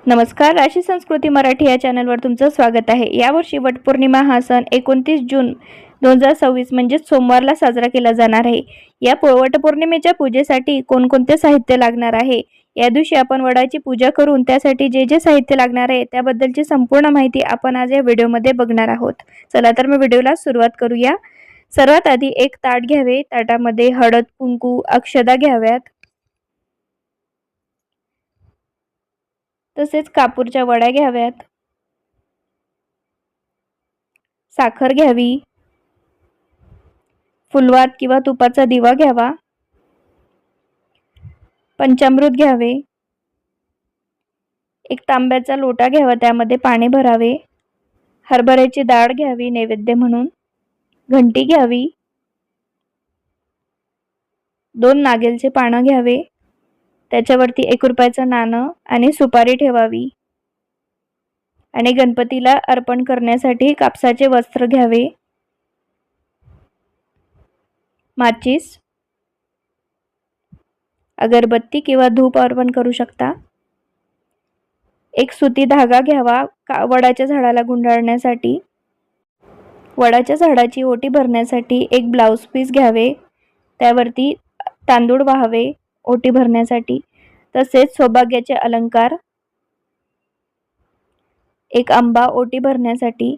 नमस्कार, राशी संस्कृती मराठी या चॅनलवर तुमचं स्वागत आहे। यावर्षी वटपौर्णिमा हा सण 29 जून 2026 म्हणजेच सोमवारला साजरा केला जाणार आहे। या वटपौर्णिमेच्या पूजेसाठी कोणकोणते साहित्य लागणार आहे, या दिवशी आपण वडाची पूजा करून त्यासाठी जे जे साहित्य लागणार आहे त्याबद्दलची संपूर्ण माहिती आपण आज या व्हिडिओमध्ये बघणार आहोत। चला तर मग व्हिडिओला सुरुवात करूया। सर्वात आधी एक ताट घ्यावे, ताटामध्ये हळद, कुंकू, अक्षदा घ्याव्यात, तसेच कापूरच्या वड्या घ्याव्यात, साखर घ्यावी, फुलवात किंवा तुपाचा दिवा घ्यावा, पंचामृत घ्यावे, एक तांब्याचा लोटा घ्यावा, त्यामध्ये पाणी भरावे, हरभऱ्याची डाळ घ्यावी नैवेद्य म्हणून, घंटी घ्यावी, 2 नागेलचे पानं घ्यावे, त्याच्यावरती 1 रुपयाचं नाणं आणि सुपारी ठेवावी आणि गणपतीला अर्पण करण्यासाठी कापसाचे वस्त्र घ्यावे, माचीस, अगरबत्ती किंवा धूप अर्पण करू शकता, एक सुती धागा घ्यावा वडाच्या झाडाला गुंडाळण्यासाठी, वडाच्या झाडाची ओटी भरण्यासाठी एक ब्लाउज पीस घ्यावे, त्यावरती तांदूळ वाहावे ओटी भरण्यासाठी, तसेच सौभाग्याचे अलंकार, एक आंबा ओटी भरण्यासाठी,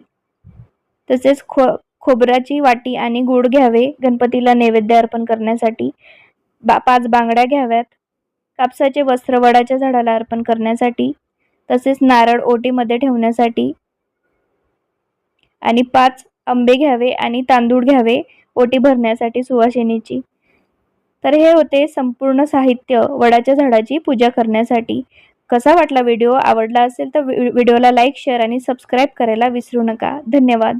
तसेच खोबऱ्याची वाटी आणि गूळ घ्यावे गणपतीला नैवेद्य अर्पण करण्यासाठी, 5 बांगड्या घ्याव्यात, कापसाचे वस्त्र वडाच्या झाडाला अर्पण करण्यासाठी, तसेच नारळ ओटीमध्ये ठेवण्यासाठी आणि 5 आंबे घ्यावे आणि तांदूळ घ्यावे ओटी भरण्यासाठी सुवासिनीची। तर हे होते संपूर्ण साहित्य वडाच्या झाडाची पूजा करण्यासाठी। कसा वाटला व्हिडिओ? आवडला असेल तर व्हिडिओला लाईक, शेअर आणि सबस्क्राईब करायला विसरू नका। धन्यवाद।